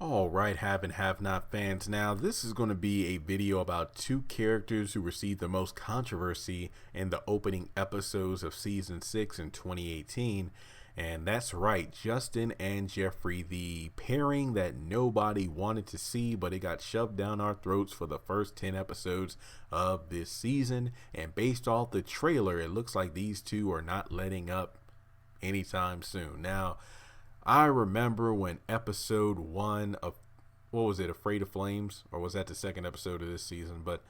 All right, have and have not fans. Now, this is going to be a video about two characters who received the most controversy in the opening episodes of season 6 in 2018. And that's right, Justin and Jeffrey, the pairing that nobody wanted to see, but it got shoved down our throats for the first 10 episodes of this season. And based off the trailer, it looks like these two are not letting up anytime soon. Now, I remember when episode 1 of, what was it, Afraid of Flames, or was that the second episode of this season? But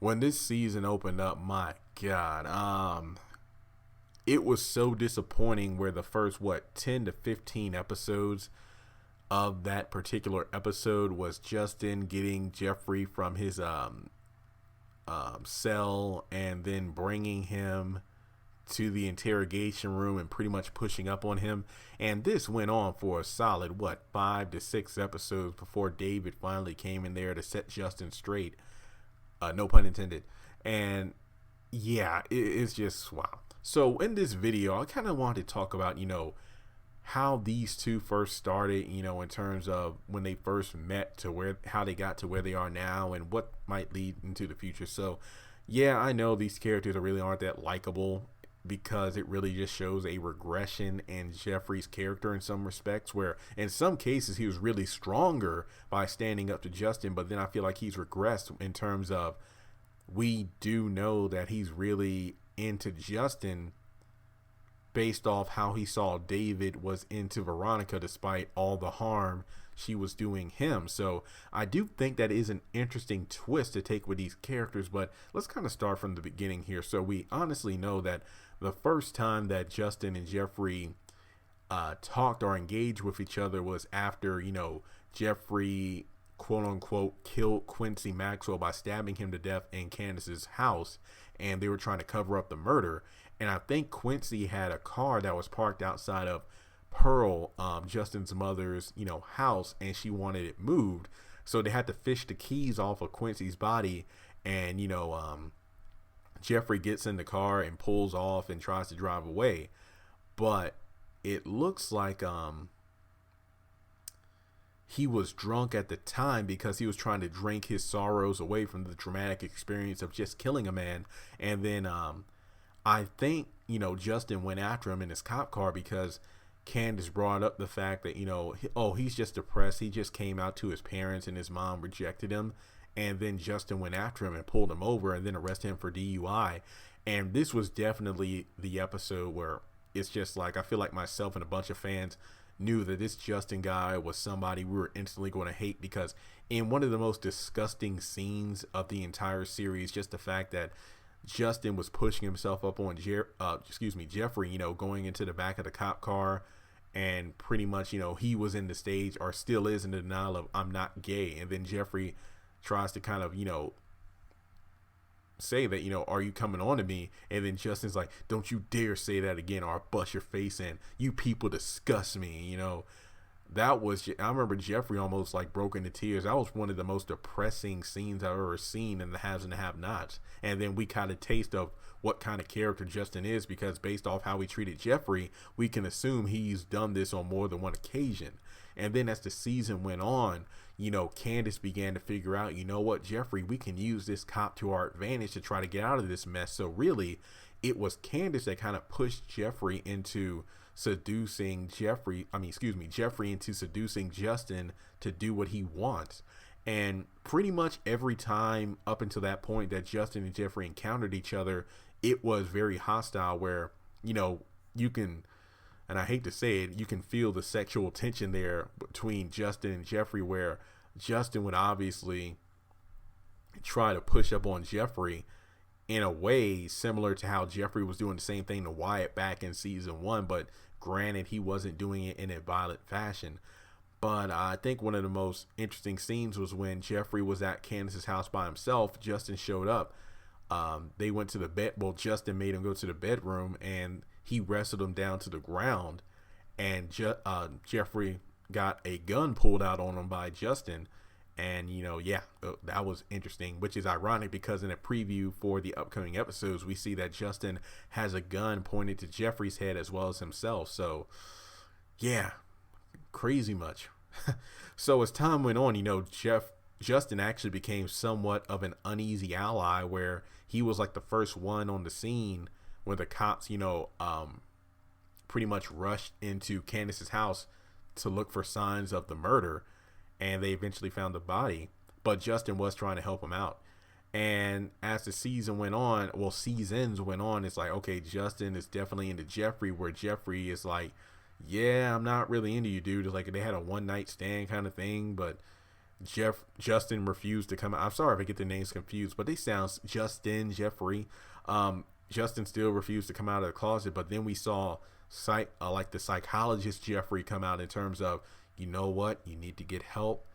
when this season opened up, my God, it was so disappointing. Where the first 10 to 15 episodes of that particular episode was Justin getting Jeffrey from his cell and then bringing him to the interrogation room and pretty much pushing up on him. And this went on for a solid 5 to 6 episodes before David finally came in there to set Justin straight, no pun intended. And yeah, it's just wow. So in this video, I kind of wanted to talk about how these two first started, in terms of when they first met to how they got to where they are now and what might lead into the future. So yeah, I know these characters really aren't that likable, because it really just shows a regression in Jeffrey's character in some respects, where in some cases he was really stronger by standing up to Justin, but then I feel like he's regressed in terms of, we do know that he's really into Justin based off how he saw David was into Veronica despite all the harm she was doing him. So I do think that is an interesting twist to take with these characters, but let's kind of start from the beginning here. So we honestly know that the first time that Justin and Jeffrey talked or engaged with each other was after, Jeffrey quote unquote killed Quincy Maxwell by stabbing him to death in Candace's house, and they were trying to cover up the murder. And I think Quincy had a car that was parked outside of Pearl, Justin's mother's, house, and she wanted it moved. So they had to fish the keys off of Quincy's body, and Jeffrey gets in the car and pulls off and tries to drive away. But it looks like he was drunk at the time, because he was trying to drink his sorrows away from the traumatic experience of just killing a man. And then I think, Justin went after him in his cop car because Candace brought up the fact that, he's just depressed. He just came out to his parents and his mom rejected him. And then Justin went after him and pulled him over and then arrested him for DUI. And this was definitely the episode where it's just like, I feel like myself and a bunch of fans knew that this Justin guy was somebody we were instantly going to hate, because in one of the most disgusting scenes of the entire series, just the fact that Justin was pushing himself up on Jeffrey, going into the back of the cop car, and pretty much, he was in the stage, or still is, in the denial of, I'm not gay. And then Jeffrey tries to kind of, say that, are you coming on to me? And then Justin's like, don't you dare say that again, or I'll bust your face in. You people disgust me. That was, I remember Jeffrey almost like broke into tears. That was one of the most depressing scenes I've ever seen in the Haves and the Have-Nots. And then we kind of taste of what kind of character Justin is, because based off how he treated Jeffrey, we can assume he's done this on more than one occasion. And then as the season went on, Candace began to figure out, what, Jeffrey, we can use this cop to our advantage to try to get out of this mess. So really, it was Candace that kind of pushed Jeffrey into seducing Jeffrey into seducing Justin to do what he wants. And pretty much every time up until that point that Justin and Jeffrey encountered each other, it was very hostile, where, you can, and I hate to say it, you can feel the sexual tension there between Justin and Jeffrey, where Justin would obviously try to push up on Jeffrey in a way similar to how Jeffrey was doing the same thing to Wyatt back in season 1, but granted, he wasn't doing it in a violent fashion. But I think one of the most interesting scenes was when Jeffrey was at Candace's house by himself. Justin showed up. They went to the bed. Well, Justin made him go to the bedroom, and he wrestled him down to the ground. And Jeffrey got a gun pulled out on him by Justin. And, that was interesting, which is ironic, because in a preview for the upcoming episodes, we see that Justin has a gun pointed to Jeffrey's head as well as himself. So, yeah, crazy much. So as time went on, Justin actually became somewhat of an uneasy ally where he was like the first one on the scene where the cops, pretty much rushed into Candace's house to look for signs of the murder, and they eventually found the body. But Justin was trying to help him out. And as the seasons went on, it's like, okay, Justin is definitely into Jeffrey, where Jeffrey is like, yeah, I'm not really into you, dude. It's like they had a one night stand kind of thing, but Justin refused to come out. I'm sorry if I get the names confused, but they sound Jeffrey. Justin still refused to come out of the closet, but then we saw like the psychologist Jeffrey come out in terms of, you know what, you need to get help.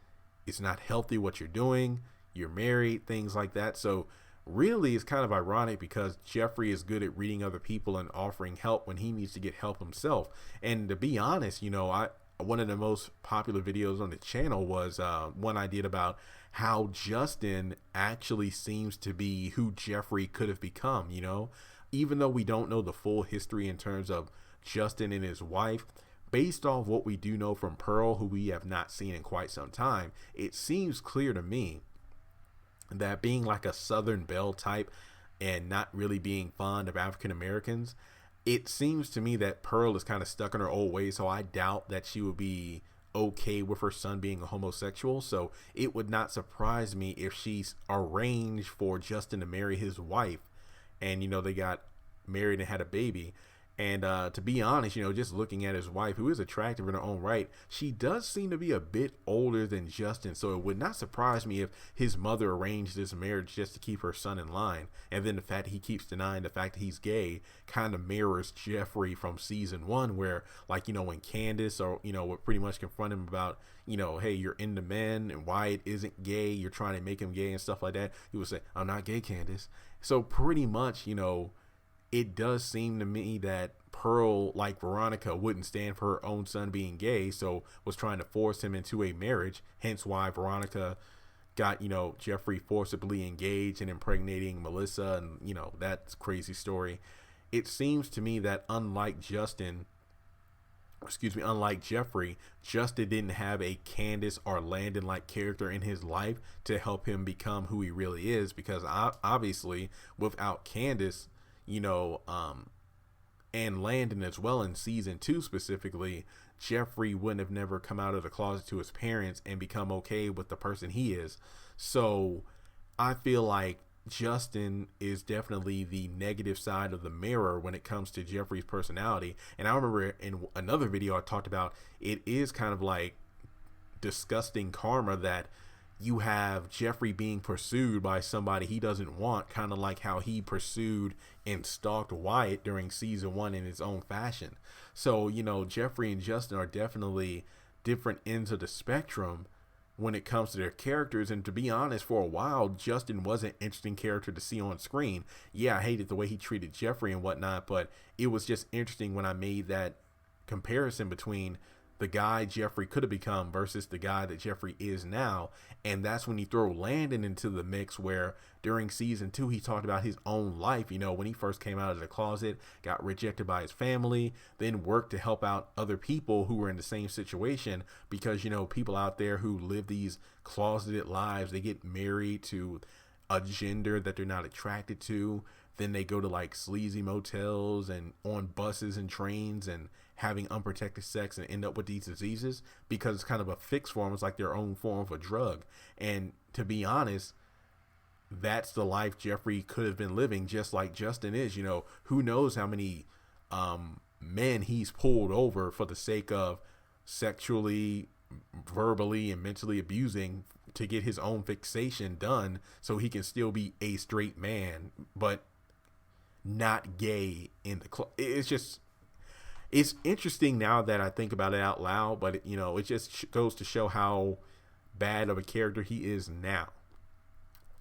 It's not healthy what you're doing. You're married, things like that. So really it's kind of ironic because Jeffrey is good at reading other people and offering help when he needs to get help himself. And to be honest, one of the most popular videos on the channel was one I did about how Justin actually seems to be who Jeffrey could have become. Even though we don't know the full history in terms of Justin and his wife, based off what we do know from Pearl, who we have not seen in quite some time, it seems clear to me that being like a Southern Belle type and not really being fond of African Americans, it seems to me that Pearl is kind of stuck in her old ways. So I doubt that she would be okay with her son being a homosexual. So it would not surprise me if she's arranged for Justin to marry his wife, and they got married and had a baby. And to be honest, just looking at his wife, who is attractive in her own right, she does seem to be a bit older than Justin. So it would not surprise me if his mother arranged this marriage just to keep her son in line. And then the fact he keeps denying the fact that he's gay kind of mirrors Jeffrey from season 1, where when Candace would pretty much confront him about, hey, you're into men and Wyatt isn't gay, you're trying to make him gay and stuff like that. He would say, I'm not gay, Candace. So pretty much, it does seem to me that Pearl, like Veronica, wouldn't stand for her own son being gay, so was trying to force him into a marriage. Hence why Veronica got, Jeffrey forcibly engaged and impregnating Melissa, and, that's a crazy story. It seems to me that unlike Jeffrey, Justin didn't have a Candace or Landon-like character in his life to help him become who he really is, because obviously without Candace, and Landon as well in season 2 specifically, Jeffrey wouldn't have never come out of the closet to his parents and become okay with the person he is. So I feel like Justin is definitely the negative side of the mirror when it comes to Jeffrey's personality. And I remember in another video I talked about, it is kind of like disgusting karma that you have Jeffrey being pursued by somebody he doesn't want, kind of like how he pursued and stalked Wyatt during season 1 in his own fashion. So, Jeffrey and Justin are definitely different ends of the spectrum when it comes to their characters. And to be honest, for a while, Justin was an interesting character to see on screen. Yeah, I hated the way he treated Jeffrey and whatnot, but it was just interesting when I made that comparison between the guy Jeffrey could have become versus the guy that Jeffrey is now. And that's when you throw Landon into the mix, where during season 2 he talked about his own life, when he first came out of the closet, got rejected by his family, then worked to help out other people who were in the same situation, because people out there who live these closeted lives, they get married to a gender that they're not attracted to, then they go to like sleazy motels and on buses and trains and having unprotected sex and end up with these diseases because it's kind of a fix for them. It's like their own form of a drug. And to be honest, that's the life Jeffrey could have been living, just like Justin is. Who knows how many men he's pulled over for the sake of sexually, verbally, and mentally abusing to get his own fixation done so he can still be a straight man, but not gay in the club. It's interesting now that I think about it out loud, but it just goes to show how bad of a character he is now,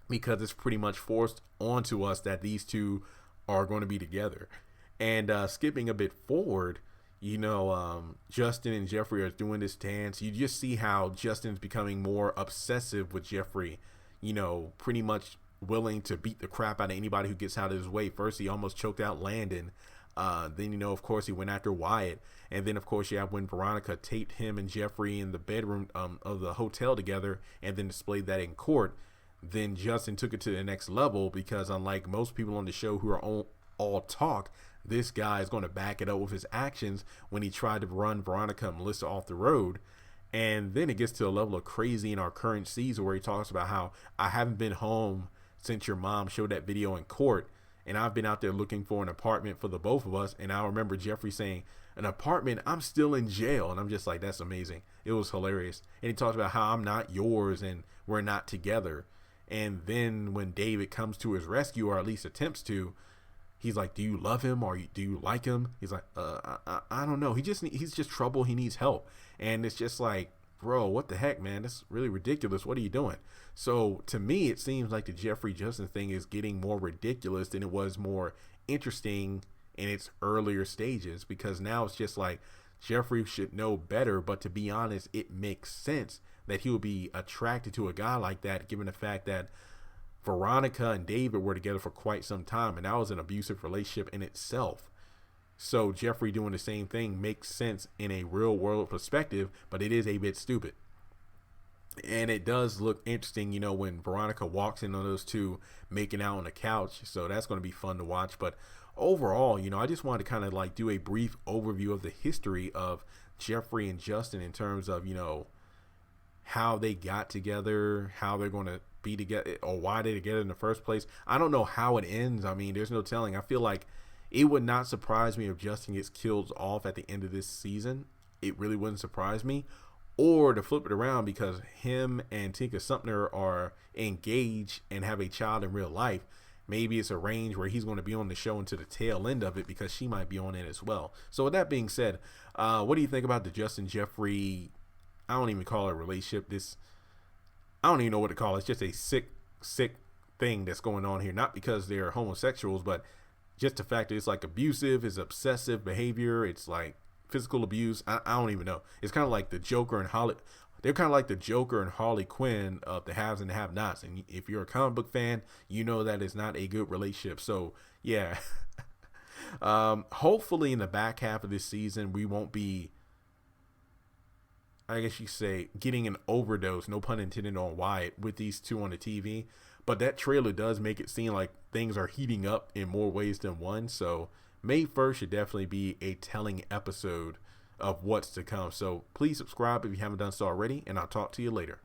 because it's pretty much forced onto us that these two are going to be together. And skipping a bit forward, Justin and Jeffrey are doing this dance. You just see how Justin's becoming more obsessive with Jeffrey, pretty much willing to beat the crap out of anybody who gets out of his way. First, he almost choked out Landon Then, you know, of course, he went after Wyatt. And then, of course, you have when Veronica taped him and Jeffrey in the bedroom of the hotel together and then displayed that in court. Then Justin took it to the next level because unlike most people on the show who are all talk, this guy is going to back it up with his actions when he tried to run Veronica and Melissa off the road. And then it gets to a level of crazy in our current season where he talks about how I haven't been home since your mom showed that video in court. And I've been out there looking for an apartment for the both of us. And I remember Jeffrey saying, an apartment, I'm still in jail. And I'm just like, that's amazing. It was hilarious. And he talks about how I'm not yours and we're not together. And then when David comes to his rescue, or at least attempts to, he's like, do you love him or do you like him? He's like, I don't know. He's just trouble. He needs help. And it's just like, bro, what the heck, man? That's really ridiculous. What are you doing? So to me, it seems like the Jeffrey Justin thing is getting more ridiculous than it was more interesting in its earlier stages, because now it's just like Jeffrey should know better. But to be honest, it makes sense that he would be attracted to a guy like that, given the fact that Veronica and David were together for quite some time, and that was an abusive relationship in itself. So Jeffrey doing the same thing makes sense in a real world perspective, but it is a bit stupid. And it does look interesting, you know, when Veronica walks in on those two making out on the couch. So that's going to be fun to watch. But overall, you know, I just wanted to kind of like do a brief overview of the history of Jeffrey and Justin in terms of, you know, how they got together, how they're going to be together, or why they're together in the first place. I don't know how it ends. I mean, there's no telling. I feel like it would not surprise me if Justin gets killed off at the end of this season. It really wouldn't surprise me. Or to flip it around, because him and Tika Sumpter are engaged and have a child in real life, maybe it's arranged where he's going to be on the show until the tail end of it, because she might be on it as well. So with that being said, what do you think about the Justin Jeffrey, I don't even call it a relationship, I don't even know what to call it. It's just a sick thing that's going on here. Not because they're homosexuals, but just the fact that it's like abusive, it's obsessive behavior, it's like physical abuse. I don't even know. It's kind of like the Joker and Harley. They're kind of like the Joker and Harley Quinn of the haves and the have-nots. And if you're a comic book fan, you know that is not a good relationship. So yeah, hopefully in the back half of this season, we won't be, I guess you say, getting an overdose, no pun intended, on Wyatt with these two on the TV. But that trailer does make it seem like things are heating up in more ways than one. So May 1st should definitely be a telling episode of what's to come. So please subscribe if you haven't done so already, and I'll talk to you later.